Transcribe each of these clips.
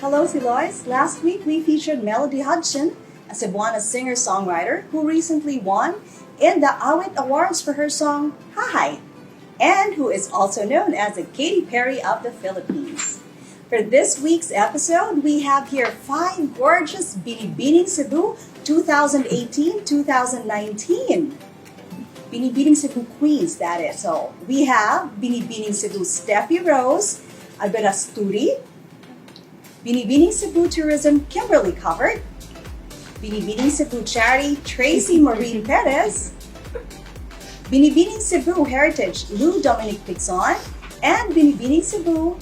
Hello, Silois. Last week we featured Melody Hudson, a Cebuana singer-songwriter who recently won in the Awit Awards for her song Hi, and who is also known as the Katy Perry of the Philippines. For this week's episode, we have here 5 gorgeous Binibining Cebu 2018-2019. Binibining Cebu Queens, that is. So we have Binibining Cebu Steffi Rose, Albera Sturi, Binibining Cebu Tourism Kimberly Covered, Binibining Cebu Charity Tracy Maureen Perez, Binibining Cebu Heritage Lou Dominic Pixon, and Binibining Cebu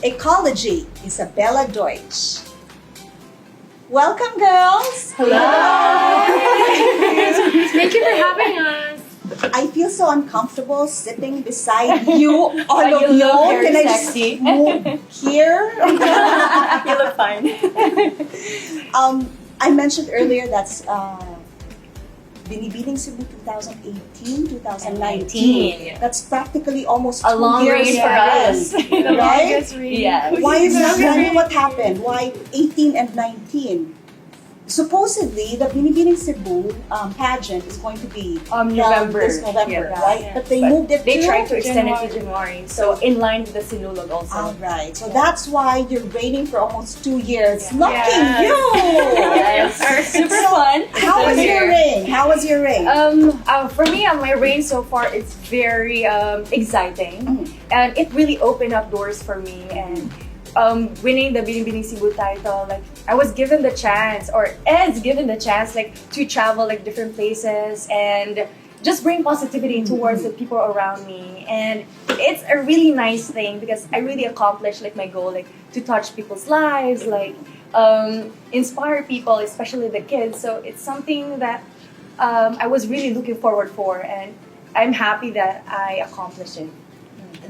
Ecology Isabella Deutsch. Welcome, girls! Hello! Thank you for having us. I feel so uncomfortable sitting beside you all You alone. look very Can I sexy. just move here? You look fine. I mentioned earlier that's Binibining Cebu 2018-2019. That's practically almost A 2 long years reign for running, us. right? longest reign. Yes. Why is that? What happened? Why 18 and 19? Supposedly, the Binibining Cebu pageant is going to be November. this November, Yeah. right? Yeah. But they moved it They to tried to extend it January. to January, so in line with the Sinulog also. All right, so that's why you're reigning for almost 2 years. Yeah. Lucky Yes. you! Yes, super fun. How was your reign? How was your reign? For me, my reign so far, it's very exciting, Mhm. and it really opened up doors for me. And winning the Binibining Cebu title, like I was given the chance, or is given the chance, like to travel like different places and just bring positivity towards the people around me. And it's a really nice thing because I really accomplished like my goal, like to touch people's lives, like inspire people, especially the kids. So it's something that I was really looking forward for, and I'm happy that I accomplished it.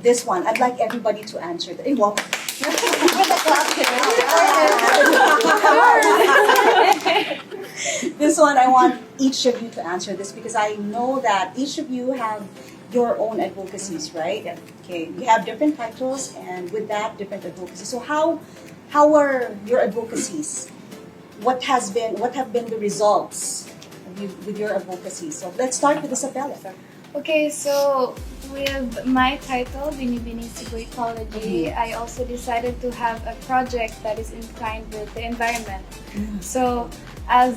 This one, I'd like everybody to answer. Well, this one, I want each of you to answer this because I know that each of you have your own advocacies, right? Yeah. Okay, you have different titles, and with that, different advocacies. So how are your advocacies? What have been the results with your advocacy? So let's start with Isabella. Okay, so with my title, Binibining Cebu Ecology, I also decided to have a project that is inclined with the environment. So as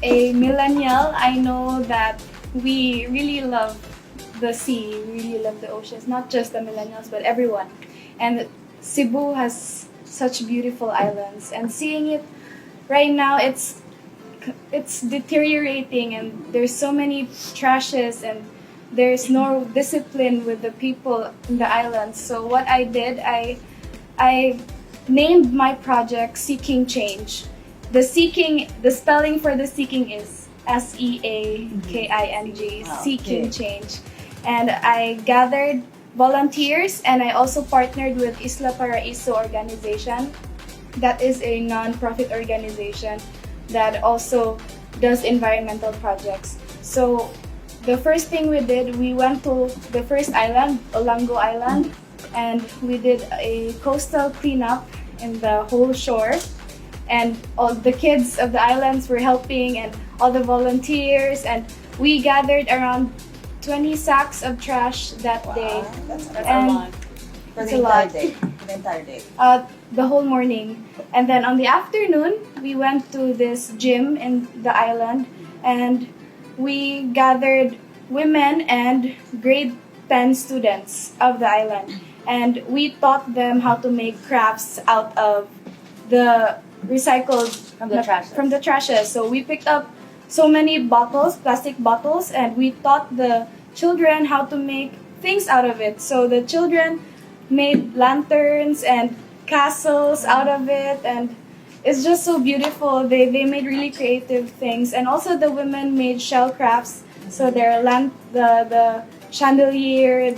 a millennial, I know that we really love the sea, we really love the oceans, not just the millennials, but everyone. And Cebu has such beautiful islands, and seeing it right now, it's deteriorating, and there's so many trashes, and there's no discipline with the people in the islands. So what I did, I named my project Seeking Change. The spelling for the seeking is SEAKING, Seeking Change. And I gathered volunteers, and I also partnered with Isla Paraiso organization. That is a non-profit organization that also does environmental projects. So the first thing we did, we went to the first island, Olango Island, and we did a coastal cleanup in the whole shore. And all the kids of the islands were helping, and all the volunteers, and we gathered around 20 sacks of trash that day. That's That's And- a lot. For It's the a entire lot. day. For the entire day. The whole morning. And then on the afternoon, we went to this gym in the island, and we gathered women and grade 10 students of the island. And we taught them how to make crafts out of the recycled From the trashes. So we picked up so many bottles, plastic bottles, and we taught the children how to make things out of it. So the children made lanterns and castles out of it, and it's just so beautiful. They made really creative things, and also the women made shell crafts. So their the chandelier,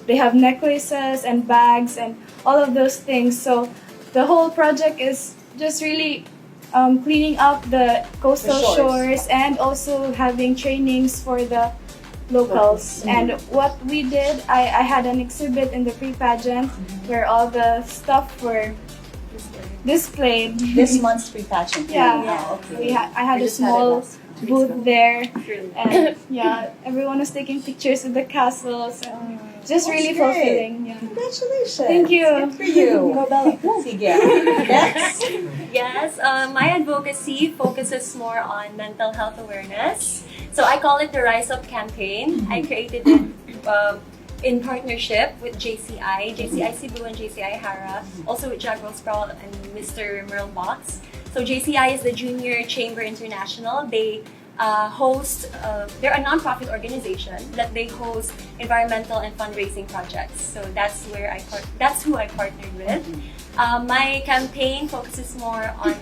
they have necklaces and bags and all of those things. So the whole project is just really cleaning up the coastal The shores. shores, and also having trainings for the locals. And what we did, I had an exhibit in the pre-pageant where all the stuff were displayed. This month's free pageant. Yeah. Oh, okay. I had We a just had it small last 2 weeks booth ago. there, Really. and yeah, everyone was taking pictures with the castles. And just That's really great. fulfilling. Yeah. Congratulations. Thank you. Good for you. Go, Bella. Sige. Next. Yes, my advocacy focuses more on mental health awareness. So I call it the Rise Up campaign. I created it in partnership with JCI Cebu and JCI Hara, also with Jack Sproul and Mr. Merle Box. So JCI is the Junior Chamber International. They they're a non-profit organization that they host environmental and fundraising projects. So that's who I partnered with. My campaign focuses more on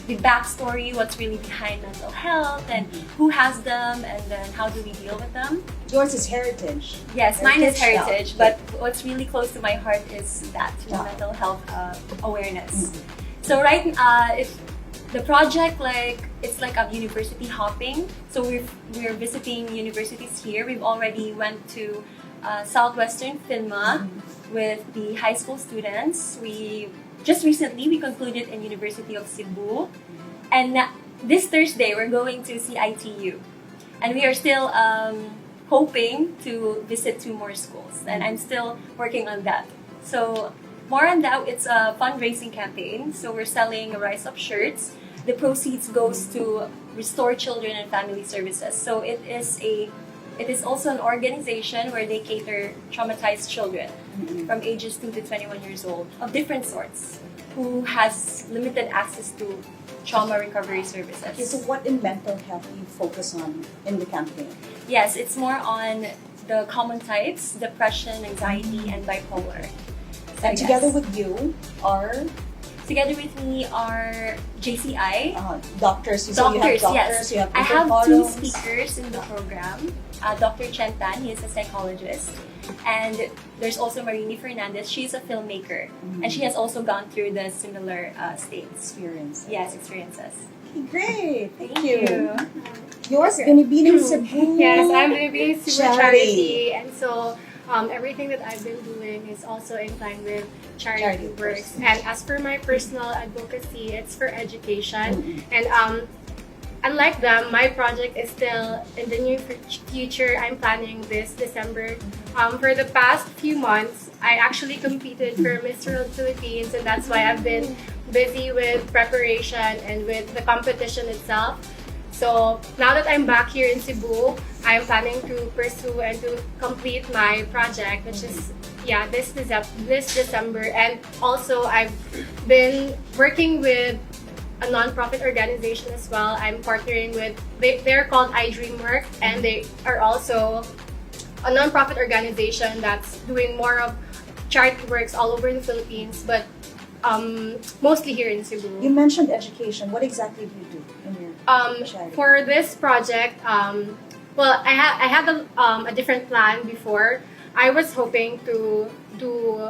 the backstory, what's really behind mental health, and who has them, and then how do we deal with them. Yours is heritage. Yes, mine is Heritage heritage, health. but what's really close to my heart is that Yeah. mental health awareness. So the project, it's like a university hopping. So we're visiting universities here. We've already went to Southwestern FINMA with the high school students. Just recently we concluded in University of Cebu, and this Thursday we're going to CITU, and we are still hoping to visit 2 more schools, and I'm still working on that. So more on that, it's a fundraising campaign. So we're selling Rise Up shirts. The proceeds goes to Restore Children and Family Services. So it is also an organization where they cater traumatized children from ages 2 to 21 years old of different sorts who has limited access to trauma recovery services. Okay, so what in mental health do you focus on in the campaign? Yes, it's more on the common types: depression, anxiety, and bipolar. So And together with you are together with me are JCI. doctors. You say you have Doctors, doctors, yes. you have I have 2 columns. speakers in the program. Dr. Chen Tan, he is a psychologist. And there's also Marini Fernandez. She's a filmmaker. And she has also gone through the similar states. Experience. Yes, experiences. Okay, great. Thank Thank you. you. Yours, Binibining Cebu. Yes, I'm Binibining Cebu Charity. Charity, and so everything that I've been doing is also in line with charity Charity works. works. And as for my personal advocacy, it's for education. And unlike them, my project is still in the near future. I'm planning this December. For the past few months, I actually competed for Miss World Philippines, and that's why I've been busy with preparation and with the competition itself. So now that I'm back here in Cebu, I'm planning to pursue and to complete my project, which is this December. And also I've been working with a non-profit organization as well. I'm partnering with they're called I Dream Work, and they are also a non-profit organization that's doing more of charity works all over the Philippines, but mostly here in Cebu. You mentioned education. What exactly do you do in your charity? For this project, well, I had a different plan before. I was hoping to do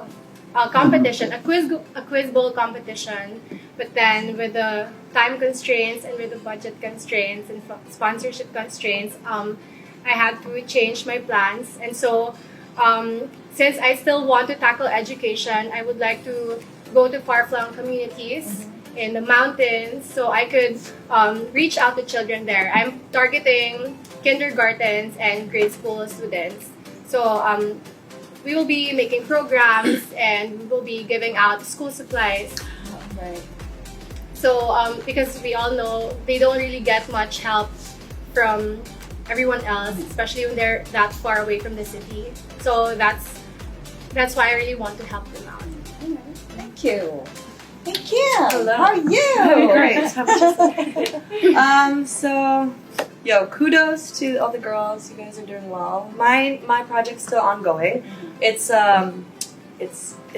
a competition, a quiz bowl competition, but then with the time constraints and with the budget constraints and sponsorship constraints, I had to change my plans. And so, since I still want to tackle education, I would like to go to far-flung communities in the mountains so I could reach out to children there. I'm targeting kindergartens and grade school students. So we will be making programs and we will be giving out school supplies. Right. So because we all know they don't really get much help from everyone else, especially when they're that far away from the city. So that's why I really want to help them out. Thank you. Hey Kim, Hello. how are you? Great. Kudos to all the girls. You guys are doing well. My project's still ongoing. It's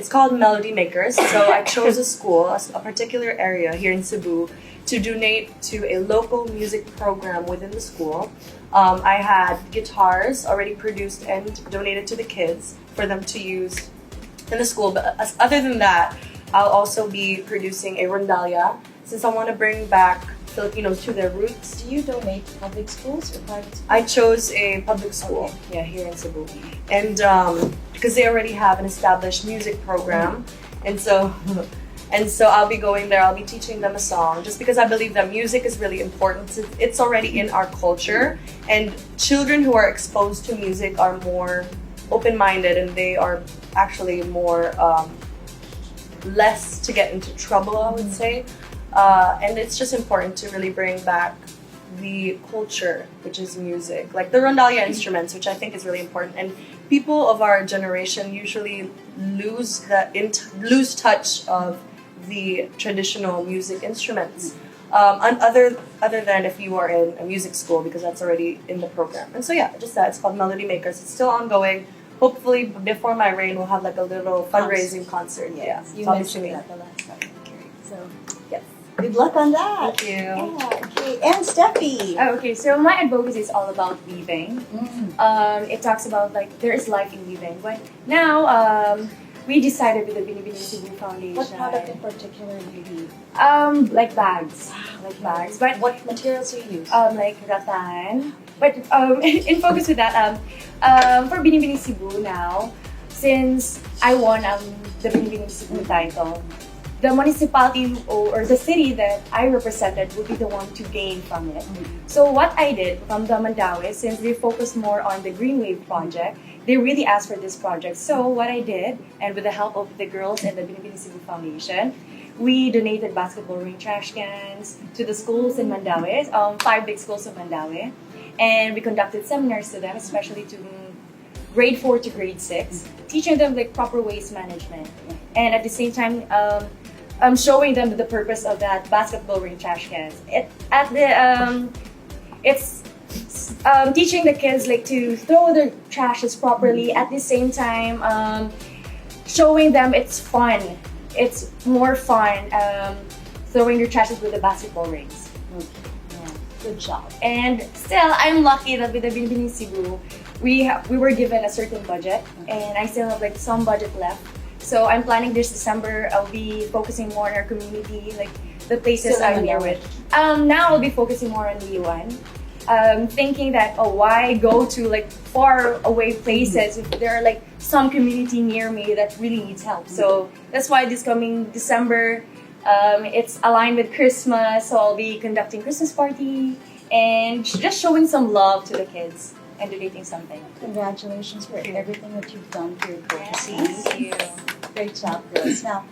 called Melody Makers. So I chose a school, a particular area here in Cebu, to donate to a local music program within the school. I had guitars already produced and donated to the kids for them to use in the school. But other than that, I'll also be producing a rondalla since I want to bring back Filipinos to their roots. Do you donate to public schools or private schools? I chose a public school, here in Cebu, and because they already have an established music program, and so And so I'll be going there, I'll be teaching them a song just because I believe that music is really important. It's already in our culture, and children who are exposed to music are more open-minded, and they are actually more less to get into trouble, I would say. And it's just important to really bring back the culture, which is music, like the rondalia instruments, which I think is really important. And people of our generation usually lose touch of the traditional music instruments. And other than if you are in a music school, because that's already in the program. And so yeah, just that, it's called Melody Makers. It's still ongoing. Hopefully before my reign, we'll have like a little fundraising concert. Yeah, You so I'll be mentioned singing. that the last time. Okay. So, yes. Good luck on that. Thank you. Yeah, okay. And Steffi. Oh, okay, so my advocacy is all about weaving. It talks about like there is life in weaving, but now we decided with the Binibining Cebu Foundation. What product in particular do you weave? Like bags, but What materials do you use? like rattan. But in focus with that, for Binibining Cebu now, since I won the Binibining Cebu title, the municipality or the city that I represented would be the one to gain from it. So what I did from the Mandawi, since they focus more on the Green Wave project, they really asked for this project. So what I did, and with the help of the girls and the Binibining Cebu Foundation, we donated basketball ring trash cans to the schools in Mandawi, 5 big schools in Mandawi, and we conducted seminars to them, especially to grade 4 to grade 6, teaching them like proper waste management, and at the same time, showing them the purpose of that basketball ring trash cans. It's teaching the kids like to throw their trashes properly. At the same time, showing them it's fun. It's more fun throwing your trashes with the basketball rings. Yeah. Good job. And still, I'm lucky that with the Binibining Cebu, we were given a certain budget, and I still have like some budget left. So I'm planning this December. I'll be focusing more on our community, like the places Still I'm near with. Now I'll be focusing more on the UN. Thinking that why go to like far away places if there are like some community near me that really needs help. So that's why this coming December, it's aligned with Christmas. So I'll be conducting Christmas party and just showing some love to the kids and donating something. Congratulations for everything that you've done for your advocacy. Thank you. Great job, girls. Now,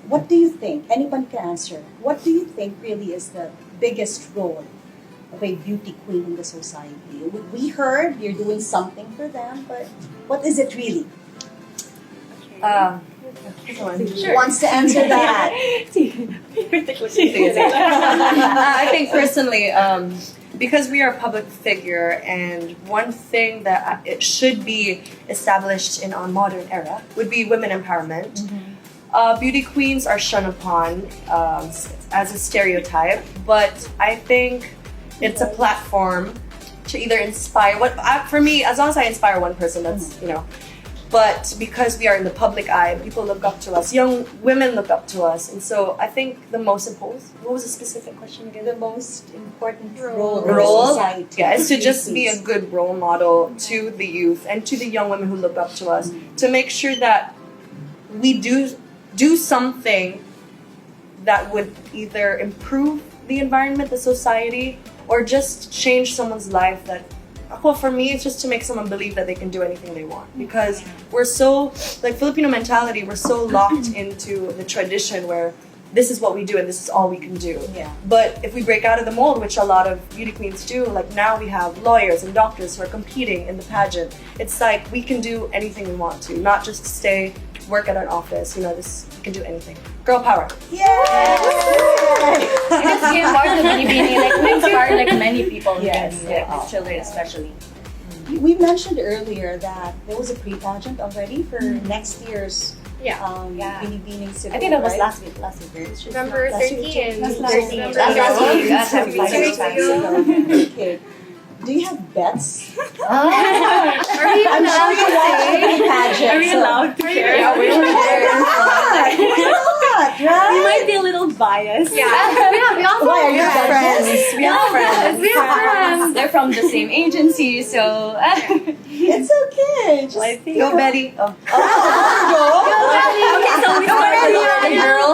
what do you think? Anyone can answer. What do you think really is the biggest role of a beauty queen in the society? We heard you're doing something for them, but what is it really? Who wants to answer that? I think personally, because we are a public figure, and one thing that it should be established in our modern era would be women empowerment. Beauty queens are shunned upon as a stereotype, but I think it's a platform to either inspire. For me, as long as I inspire one person, that's But because we are in the public eye, people look up to us. Young women look up to us, and so I think the most important. What was the specific question again? The most important role Role, in society. yeah, is to just be a good role model to the youth and to the young women who look up to us, to make sure that we do something that would either improve the environment, the society, or just change someone's life. That, well, for me, it's just to make someone believe that they can do anything they want. Because we're so, like Filipino mentality, we're so locked into the tradition where this is what we do and this is all we can do. Yeah. But if we break out of the mold, which a lot of beauty queens do, like now we have lawyers and doctors who are competing in the pageant. It's like we can do anything we want to, not just work at an office. We can do anything. Girl power. It's being part of the Binibining, like we inspire like many people, Yes. children especially. We mentioned earlier that there was a pre-pageant already for next year's Yeah. Binibining Cebu. I think that was right? last week. Last week, right? Number Last week. 13. Last week. 13. Last Last week. week. Last Happy week. birthday. Okay. Do you have bets? Are we I'm sure you watch the pageant. Are we allowed to share? Yeah, we were there. Why not? We Right? might be a little biased. Yeah, we also Why are you have friends? We have friends. We have friends. They're from the same agency, so It's okay. Just Go Betty. Oh. Okay, so we started Go, girl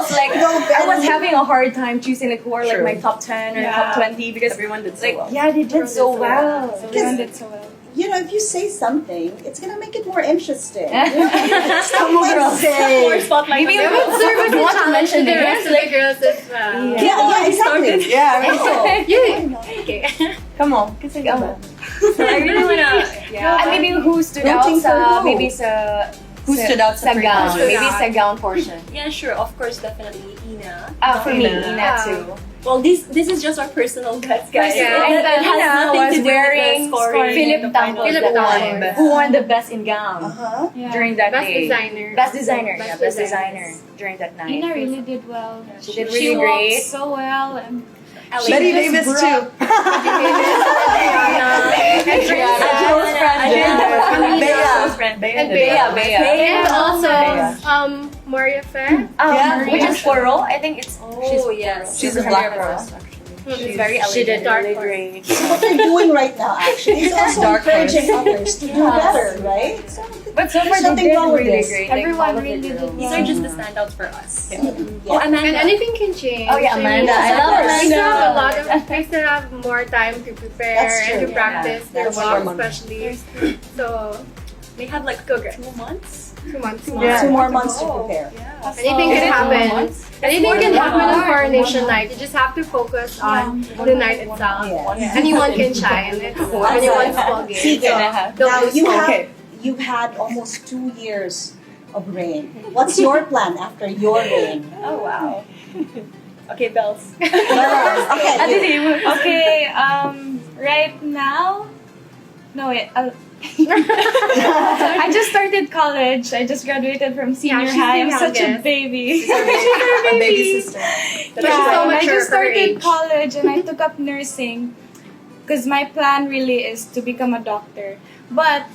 a hard time choosing like who are like True. my top 10 or top 20 because Everyone did so like well. yeah, they did so well. Everyone did so well. You know, if you say something, it's gonna make it more interesting. Come on, girls. More spotlight. Maybe on we them. would serve as a Challenge challenge to in the the rest of the girls as well. Yeah. Yeah, exactly. Yeah, I mean, Okay. come on. Kasi Oh. So I really wanna. Yeah. And maybe who stood Voting out sa for who? maybe sa Who stood out sa sa gown, previous? maybe sa gown portion. Yeah, sure. Of course, definitely Ina. For me, Ina. Ina too. Well, this is just our personal bets, guys. Yeah. It has Ina nothing was to do wearing with the scoring. Philip in the final. Tampos Philip that time. Tampos. Who won the best in gown Uh-huh. Yeah. during that Best day? designer. Best designer, yeah, best designers. designer during that night. Ina really did well. She did She really walked great. so well. And Betty Davis too. Close friend. Bea. And did well. Bea. Bea. And also, Bea. Maria Fe. Yeah, Which is Poro. I think it's Oh, yes. She's a black horse, actually. She's very elegant. She did dark really horse. great. So what they're doing right now actually is also Dark encouraging horse. others to do better, right? So, But so far There's they nothing did wrong with really this. great. Like, Everyone all of the really did girls. well. These are just the standouts for us. yeah. Oh, Amanda. And anything can change. Oh, yeah, I mean, Amanda. I love we Amanda. still have a lot of. We still have more time to prepare That's true, and to yeah. practice their That's walk, true. especially. So They have like Go, girls. 2 months. 2 months. Yeah. 2 more months to prepare. Yeah. Anything can happen. Anything can happen on Coronation Night. You just have to focus on the night itself. Yes. Anyone can shine. It's anyone's ball game. See, So, now don't you lose have focus. you've had almost 2 years of rain. What's your plan after your rain? Oh wow. Okay, bells. Okay, you. okay, right now, no wait. I just started college. I just graduated from senior she's high. the I'm such a youngest. baby. A baby sister. But she's so I mature just for her started age. college and I took up nursing because my plan really is to become a doctor. But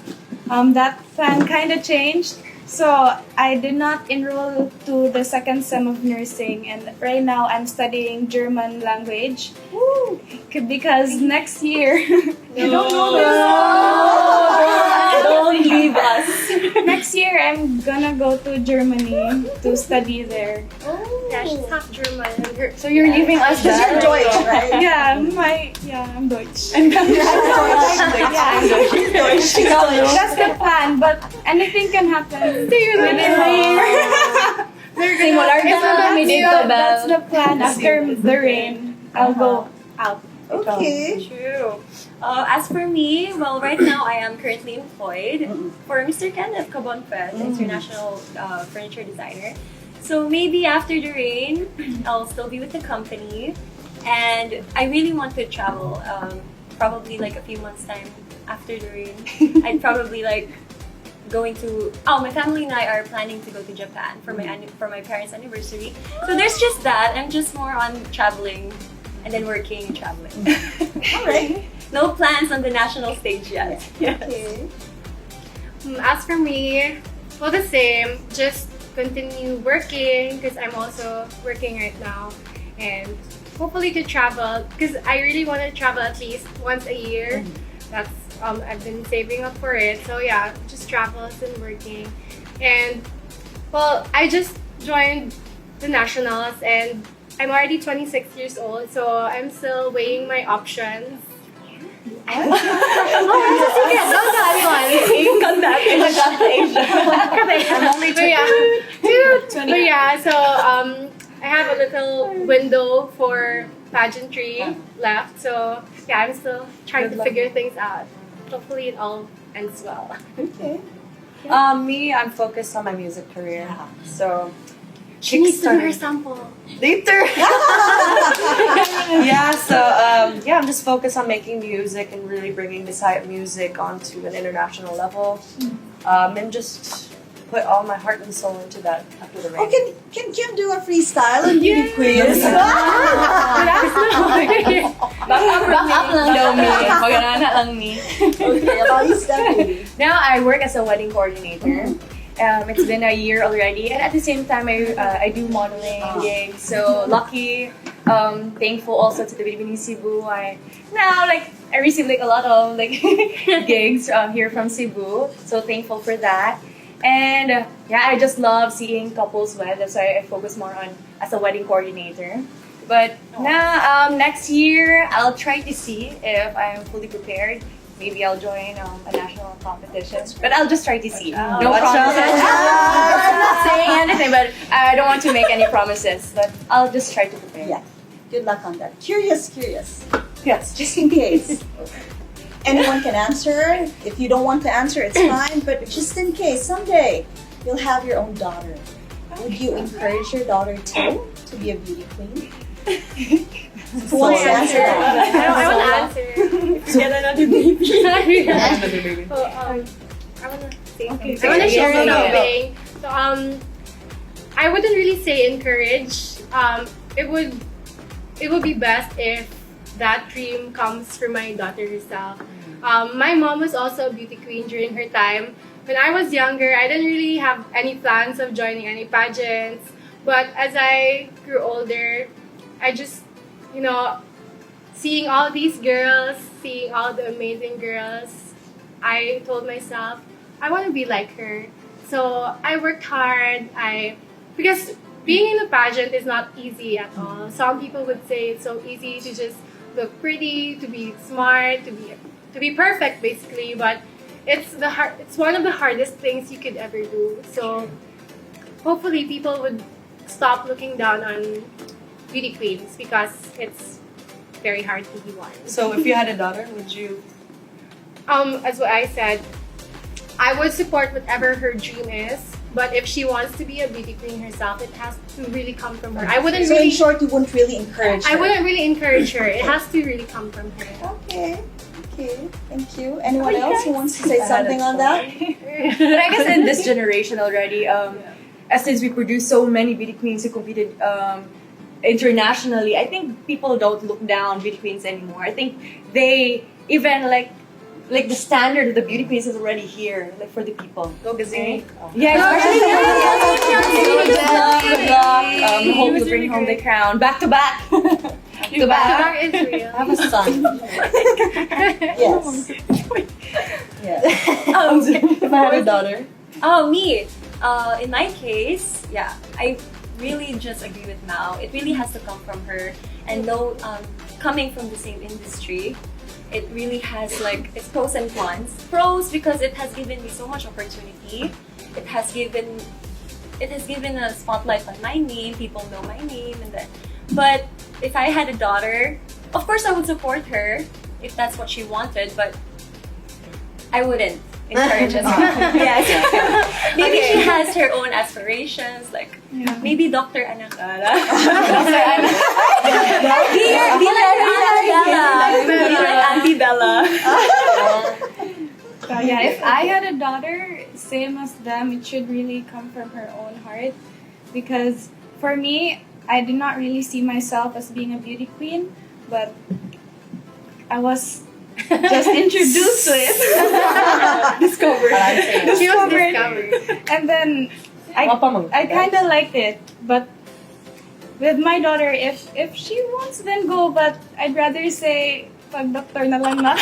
that plan kind of changed. So I did not enroll to the second sem of nursing, and right now I'm studying German language. Because next year, you don't know Don't leave us. next year I'm gonna go to Germany to study there. Yeah, she's half German. And her, So you're leaving us Because you're there? Deutsch, right? I'm Deutsch. Deutsch. That's the plan, but anything can happen within the year. Simular na kami dito, That's Bel. the plan. After the rain, I'll go out. Okay. True. As for me, well, right now I am currently employed for Mr. Kenneth Cabonfet, international furniture designer. So maybe after the rain, I'll still be with the company, and I really want to travel. Probably like a few months time after the rain, I'd probably like going to. Oh, my family and I are planning to go to Japan for my parents' anniversary. So there's just that. I'm just more on traveling, and then working and traveling. All right. No plans on the national stage yet. Okay. As for me, well, the same. Just continue working because I'm also working right now, and hopefully to travel because I really want to travel at least once a year. That's I've been saving up for it. So yeah, just travels and working, and well, I just joined the nationals and I'm already 26 years old, so I'm still weighing my options. Don't I'm only But yeah, so I have a little window for pageantry left. So yeah, I'm still trying to figure things out. Hopefully it all ends well. Okay. Me, I'm focused on my music career. So She needs to do her Kickstarter. sample. Later. Yeah, so yeah, I'm just focused on making music and really bringing this hype music onto an international level, and just put all my heart and soul into that after the rain. Oh, can Kim do a freestyle and beauty quiz? Back up lang daw me. Magana lang me. Okay, about you, Stephanie. Now I work as a wedding coordinator. It's been a year already, and at the same time, I do modeling gigs. So lucky, thankful also to the Binibining Cebu. I receive like a lot of like gigs here from Cebu. So thankful for that. And yeah, I just love seeing couples wed. That's why I focus more on as a wedding coordinator. But now, next year, I'll try to see if I'm fully prepared. Maybe I'll join a national competition. But I'll just try to see. No promises. I'm not saying anything, but I don't want to make any promises. But I'll just try to prepare. Yeah. Good luck on that. Curious. Yes. Just in case. Anyone can answer. If you don't want to answer, it's fine. But just in case, someday you'll have your own daughter. Would you encourage your daughter too to be a beauty queen? Who wants to answer that? I want to answer. Get another baby. Another baby. So, I want to say something. Okay, I want to share yeah. something. So, I wouldn't really say encourage. It would be best if that dream comes from my daughter herself. My mom was also a beauty queen during her time. When I was younger, I didn't really have any plans of joining any pageants. But as I grew older, I just, seeing all these girls, seeing all the amazing girls, I told myself, I want to be like her. So I worked hard. Because being in a pageant is not easy at all. Some people would say it's so easy to just look pretty, to be smart, to be perfect, basically. But it's one of the hardest things you could ever do. So hopefully people would stop looking down on beauty queens because it's very hard to be one. So if you had a daughter, would you? As what I said, I would support whatever her dream is. But if she wants to be a beauty queen herself, it has to really come from her. I wouldn't So really. in short, you wouldn't really encourage her. I wouldn't really encourage her. It has to really come from her. Okay. Thank you. Anyone else who wants to say something on that? But I guess in this generation already, since we produce so many beauty queens who competed internationally, I think people don't look down beauty queens anymore. I think they even like the standard of the beauty queens is already here, like for the people. Go Gazini. Yeah, especially good luck. Hope you bring home the crown back to back. The back is real. Have a son. Yes. Yes. If I had a daughter. Oh, me. In my case, yeah, I really just agree with Mao. It really has to come from her, and coming from the same industry, it really has like its pros and cons. Pros because it has given me so much opportunity. It has given a spotlight on my name. People know my name, but if I had a daughter, of course I would support her if that's what she wanted, but I wouldn't encourage us. Yes. Maybe she has her own aspirations, like maybe Dr. Anakara. Be like Auntie Bella. Yeah, if I had a daughter, same as them, it should really come from her own heart. Because for me, I did not really see myself as being a beauty queen, but I was just introduced to it. Discovered. She was discovered. And then I kind of liked it. But with my daughter, if she wants, then go. But I'd rather say, pag doctor na lang na. Okay.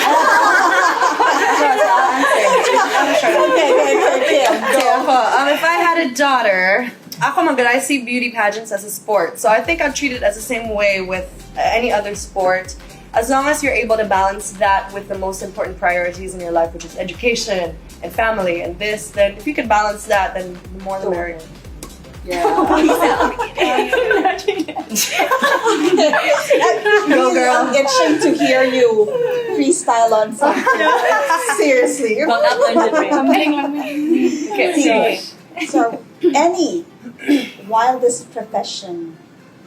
If I had a daughter, I see beauty pageants as a sport. So I think I'd treat it as the same way with any other sport. As long as you're able to balance that with the most important priorities in your life, which is education and family and this, then if you can balance that, then the more the merrier. Yeah. Go, girl. I'm itching to hear you freestyle on something. Seriously. Okay. So, any wildest profession,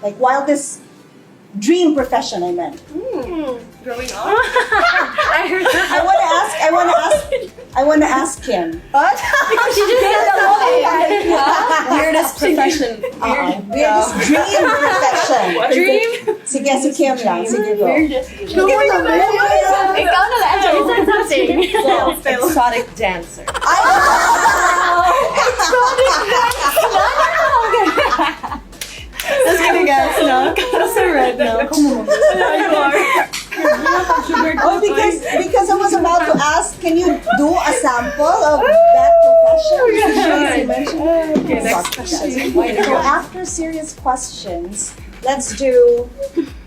like wildest dream profession, I meant. Growing up. I want to ask him. What? Because she just said the Weirdest profession. Weirdest dream profession. Dream? Sige, si Kim lang. Sige, go. Ikaw na lang. You said something. Exotic dancer. Just kidding, guys. No, that's a red no. Come on. Oh, because I was about to ask, can you do a sample of that profession? Okay, next question. So after serious questions, let's do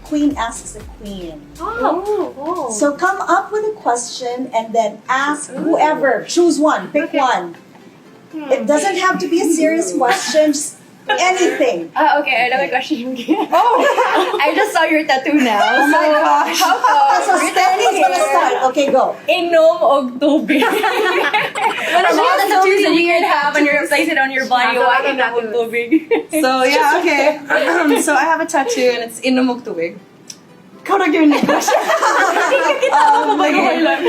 Queen Asks the Queen. Oh. So come up with a question and then ask whoever. Choose one. Pick one. It doesn't have to be a serious question. Just anything. Okay, another question. I just saw your tattoo now. Oh my gosh. So Stephanie's gonna start. Okay, go. Inom og tubig. What are all the tattoos that you can have and you replace it on your body? Yeah, Why so inom og tubig? So yeah, okay. So I have a tattoo and it's Inumog Tuwig. Ikaw na yun.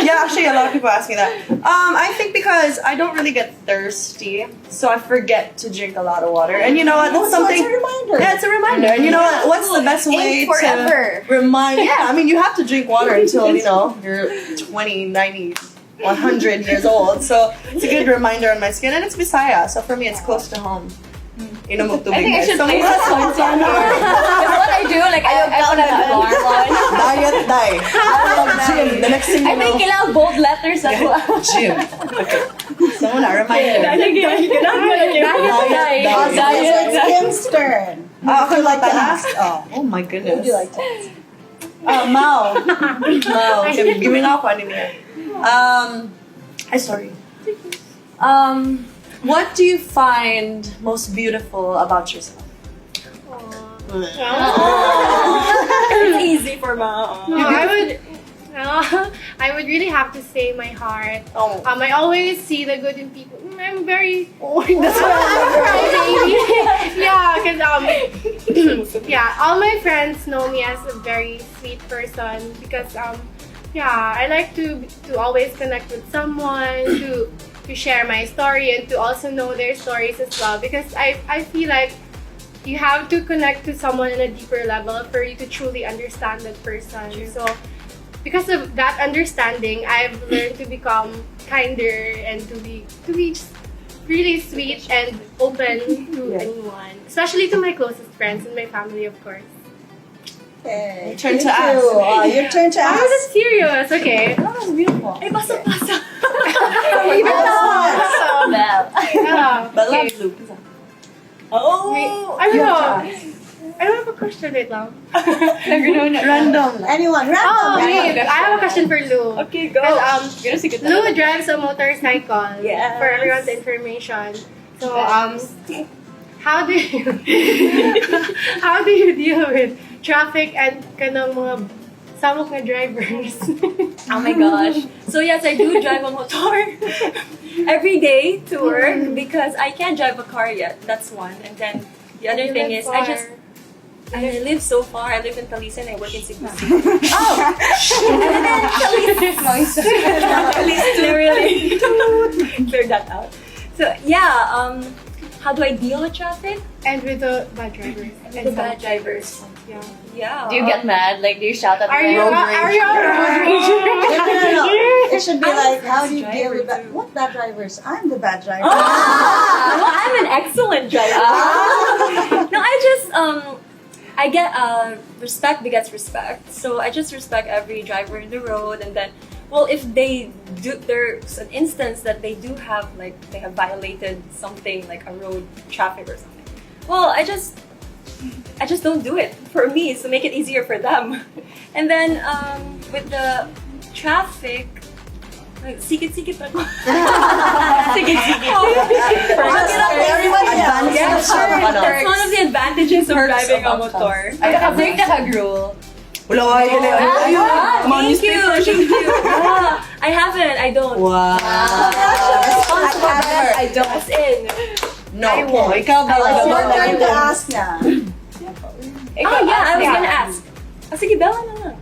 Yeah, actually a lot of people ask me that. I think because I don't really get thirsty, so I forget to drink a lot of water. And you know what? That's So something. it's a reminder. Yeah, it's a reminder. And you know what? What's the best way forever. to remind? Yeah, I mean you have to drink water until you're 20, 90, 100 years old. So it's a good reminder on my skin, and it's Bisaya. So for me, it's close to home. Inumog Tuwig. I think I should So place that's this one on here. Because what I do, like, I put an alarm on. diet, die. Gym. The next thing I you think know. kailangan bold letters ako. Gym. Okay. So na reminder. So it's Kim's turn. Would you like to ask? Oh my goodness. Would you like to ask? Mao. Wow. Okay, give me na ako anime. Sorry. What do you find most beautiful about yourself? It's easy for mom. No, I would really have to say my heart. Oh. I always see the good in people. I'm very That's what baby. Yeah, because yeah, all my friends know me as a very sweet person because yeah, I like to always connect with someone to share my story and to also know their stories as well because I feel like you have to connect to someone on a deeper level for you to truly understand that person. So because of that understanding, I've learned to become kinder and to be just really sweet and open to anyone, especially to my closest friends and my family, of course. Okay. Turn to Thank ask. you. Your turn to Oh, ask. that's serious. Okay. That was beautiful. Ay, basa-basa. Yeah. But Okay. love Luke. Oh! I don't know. I don't have a question right now. Random. Anyone? Oh, Random. wait. I have a question for Lou. Okay, go. Because Lou drives a motorcycle. Yes. For everyone's information. So how do you how do you deal with traffic and kanang mga samok na drivers? Oh my gosh. So yes, I do drive a motor every day to work because I can't drive a car yet. That's one. And then the other You thing live is far. I live so far. I live in Talisan and I work in Cebu. Oh! Talisan, really. Clear that out. So yeah, how do I deal with traffic? And with the bad drivers. And the bad drivers. Yeah. Yeah. Do you get mad? Like, do you shout at Are them? you road on road rage? No. It should be I'm like, the how best do you deal driver with that? too. What bad drivers? I'm the bad driver. Well, I'm an excellent driver. No, I just I get respect begets respect. So I just respect every driver in the road, and then, well, if they do, there's an instance that they do have like they have violated something like a road traffic or something. Well, I just don't do it for me, so make it easier for them. And then with the traffic. Sikit-sikit ako. Sikit-sikit. Everybody else. Advantage of That's one of the advantages of driving a motor. Ay, break the hug rule. Wala ka yun. Come on, Thank you. Yeah, I haven't. I don't. Wow. I don't. As in. No, ikaw ba? It's your turn to ask na. Oh yeah, I was gonna ask. Oh, sige, Bella na lang.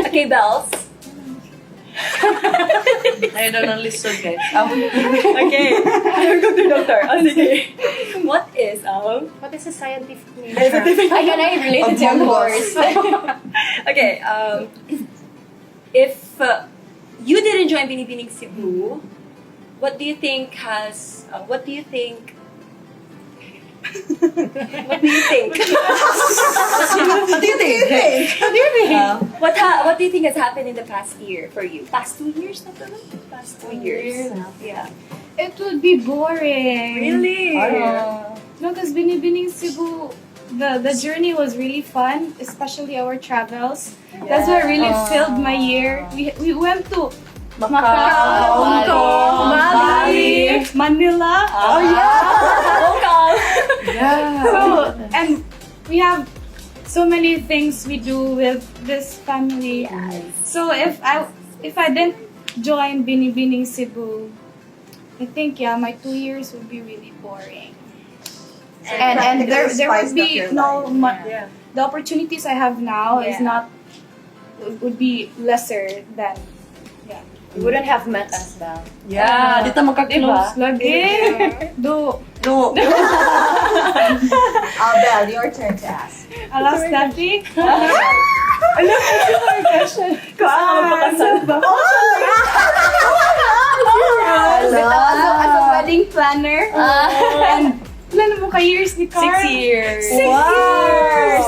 Okay, Bells. I don't know, listen guys. Okay. I'll go to doctor. Oh, sige. What is, What is the scientific name? I can I relate it to your course. Okay, if you didn't join Binibining Cebu, what do you think has, what do you think? What do you think? What do you think? What do you think has happened in the past year for you? Past 2 years, na pala? Past 2 years. Yeah. It would be boring. Really? No, because Binibining Cebu, the journey was really fun, especially our travels. That's what really filled my year. We went to Macau, Hong Kong, Bali, Manila. Oh yeah. Yeah. So, and we have so many things we do with this family. So if I didn't join Binibining Cebu, I think my 2 years would be really boring. And there would be the opportunities I have now is not would be lesser than You wouldn't have met us daw. Yeah, di tayo magka-close. lagi. Do No. Belle, your turn to ask. alas Steffi. As a wedding planner. And ilan mo ka-years ni Carl? 6 years. 6 years!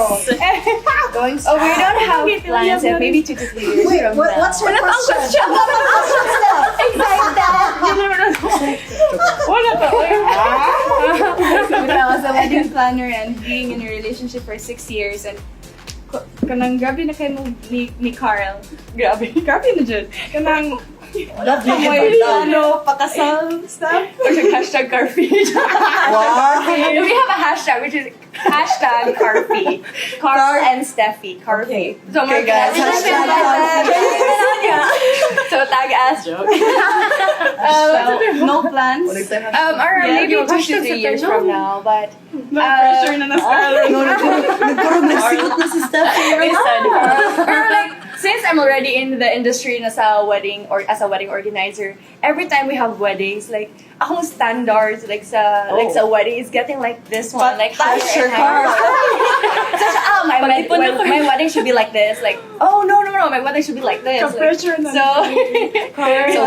Going we don't have plans yet. Maybe 2 to 3 years Wait, from now. what's your question? As a wedding planner and being in a relationship for 6 years and kanang grabe na kayo ni Carl. Grabe na dyan. Kanang Love you. pakasal stuff. Hashtag Carfee. Wow. We have a hashtag which is hashtag Carfee. Carl and Steffi. Carfee. So Okay, guys. Hashtag So tag us. Joke. No plans. Or maybe 2 to 3 years from now, but No pressure na nasa Nagkurog nagsikot na si Stephanie. or like since I'm already in the industry as a wedding or as a wedding organizer, every time we have weddings, like akong standards like sa wedding is getting like this one, like Pressure higher and higher. Such my wedding should be like this, like no, my wedding should be like this. Like, pressure na. so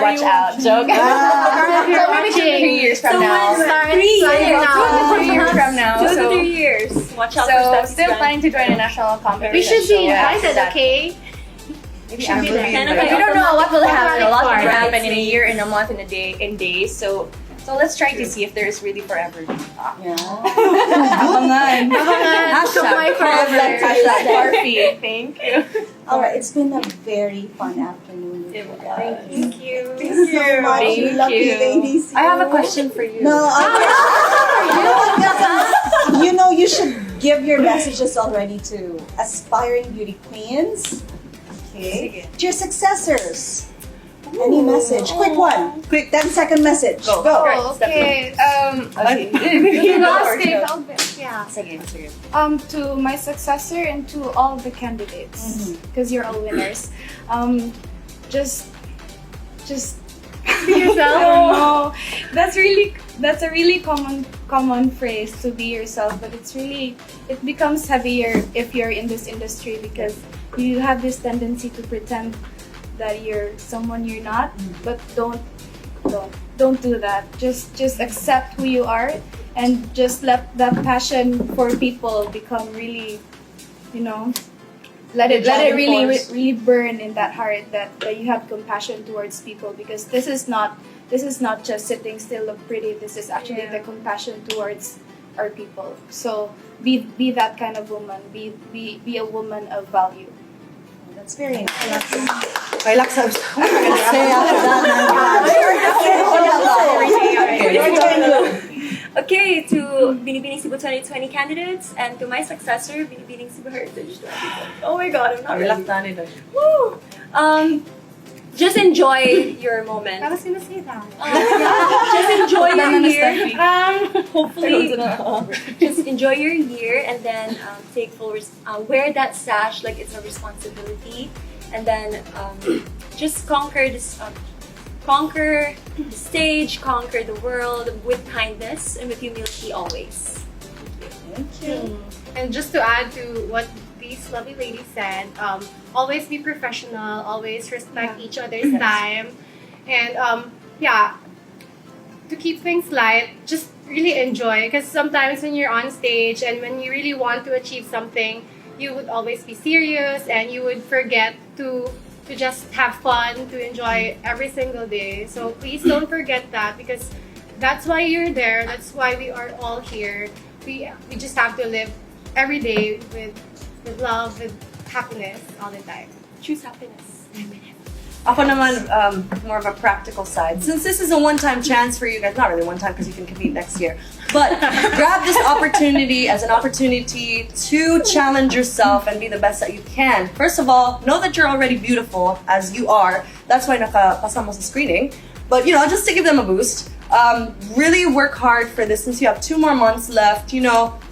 watch out, joke. So maybe 2 to 3 years from now. 2 to 3 years from now. 2 to So 3 years. Watch out for so Steffi's still brand. planning to join a national competition. We should be so, invited, that- okay? Maybe Should be there. we don't know what will happen. A lot will Right. happen in a year, in a month, in a day, in days. So let's try to see if there is really forever. Yeah. Abangan. Hashtag Carfee. Thank you. All right, it's been a very fun afternoon with you guys. Thank you. Thank you so much. Thank We love you, you. ladies. I have a question for you. No, you know, you should give your messages already to aspiring beauty queens. Okay. To your successors. Any message? Quick one. Quick 10-second message. Go. Okay. To my successor and to all the candidates, because you're all winners. Just be yourself. No, that's a really common phrase, to be yourself, but it becomes heavier if you're in this industry because you have this tendency to pretend that you're someone you're not. But don't do that. Just accept who you are and just let that passion for people become really, let it really burn in that heart that you have compassion towards people, because this is not just sitting still look pretty. This is actually the compassion towards our people. So be that kind of woman. Be a woman of value. That's very nice. Relax. Say after that. Okay, to Binibining Cebu 2020 candidates and to my successor, Binibining Cebu Heritage 2020. Oh my God, I'm not ready. Woo! Just enjoy your moment. I was gonna say that. Just enjoy your year. Hopefully, just enjoy your year and then take full wear that sash like it's a responsibility, and then just conquer the stage, conquer the world with kindness and with humility always. Thank you. And just to add to what these lovely ladies said, always be professional, always respect each other's time, and to keep things light, just really enjoy, because sometimes when you're on stage and when you really want to achieve something, you would always be serious and you would forget to just have fun, to enjoy every single day. So please don't forget that, because that's why you're there. That's why we are all here. We just have to live every day with love, with happiness all the time. Choose happiness. Ako naman, more of a practical side. Since this is a one-time chance for you guys, not really one-time because you can compete next year, but grab this opportunity as an opportunity to challenge yourself and be the best that you can. First of all, know that you're already beautiful as you are. That's why nakapasa mo sa screening. But, just to give them a boost, really work hard for this since you have 2 more months left.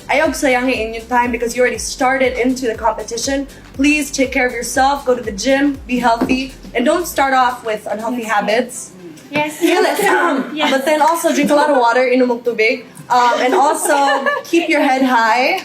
Ayog sayangin in your time because you already started into the competition. Please take care of yourself, go to the gym, be healthy, and don't start off with unhealthy habits. Yes. Kill it. But then also drink a lot of water, inom og tubig. And also keep your head high.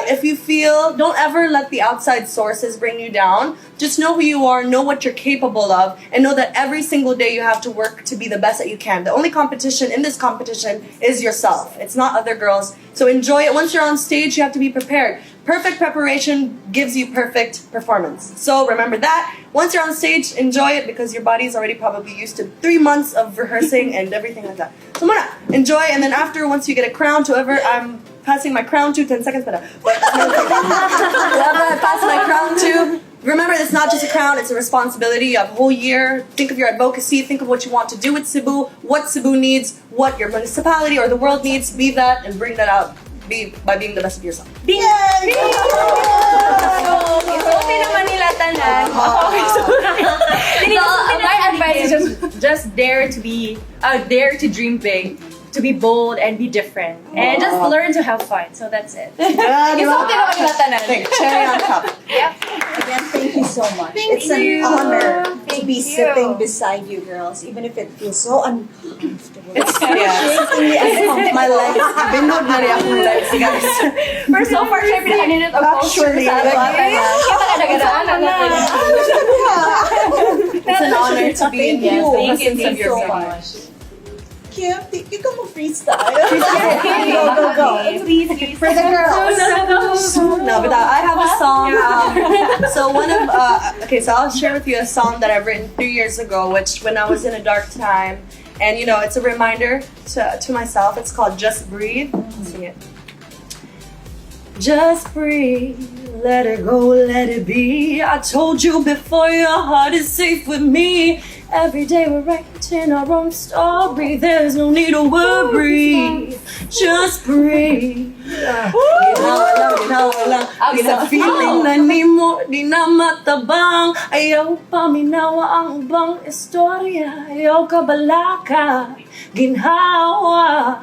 If you feel, don't ever let the outside sources bring you down. Just know who you are, know what you're capable of, and know that every single day you have to work to be the best that you can. The only competition in this competition is yourself. It's not other girls. So enjoy it. Once you're on stage, you have to be prepared. Perfect preparation gives you perfect performance. So remember that. Once you're on stage, enjoy it because your body's already probably used to 3 months of rehearsing and everything like that. So enjoy, and then after, once you get a crown to whoever I'm passing my crown to, 10 seconds, but whoever I pass my crown to, remember, it's not just a crown, it's a responsibility. You have a whole year. Think of your advocacy. Think of what you want to do with Cebu, what Cebu needs, what your municipality or the world needs. Be that and bring that out by being the best of yourself. Isuotin naman nila tanan. My advice is just dare to dream big, to be bold and be different, and just learn to have fun. So that's it. Isuotin naman nila tanan. Cherry on top. Again, thank you so much. It's an honor to be sitting beside you girls, even if it feels so uncomfortable. My legs. Binod na rin akong legs, guys. We're so far siya pinakaninit ang culture Actually, sa atin. Kita ka nagadaanan natin. It's an honor to be in the presence of your so family. much. Kim, you go mo freestyle. Go. Please. For the girls. No, but I have a song. So I'll share with you a song that I've written 3 years ago, which when I was in a dark time, and it's a reminder to myself. It's called Just Breathe. Sing it. Just breathe, let it go, let it be. I told you before, your heart is safe with me. Every day we're writing our own story. There's no need to worry. Just breathe. Ginawa lang. With a feeling na di na matabang. Ayaw paminawa ang ibang istorya. Ayaw kabalaka, ginhawa.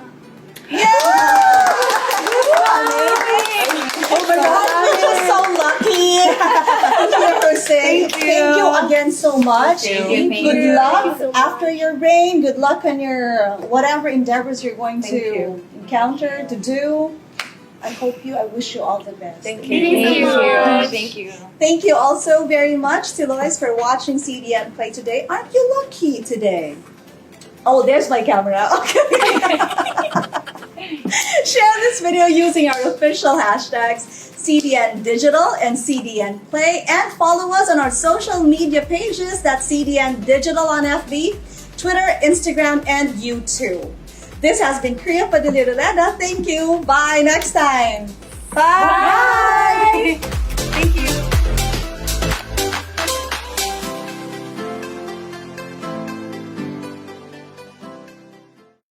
Oh my God, we're just so lucky to hear her sing. Thank you again so much. Thank you. Good luck after your reign. Good luck on your whatever endeavors you're going to encounter, to do. I wish you all the best. Thank you. Thank you. Thank you also very much to Lois for watching CDN Play today. Aren't you lucky today? Oh, there's my camera. Okay. Share this video using our official hashtags CDN Digital and CDN Play, and follow us on our social media pages. That's CDN Digital on FB, Twitter, Instagram, and YouTube. This has been Kriya Padiliruleda. Thank you. Bye next time. Bye. Thank you.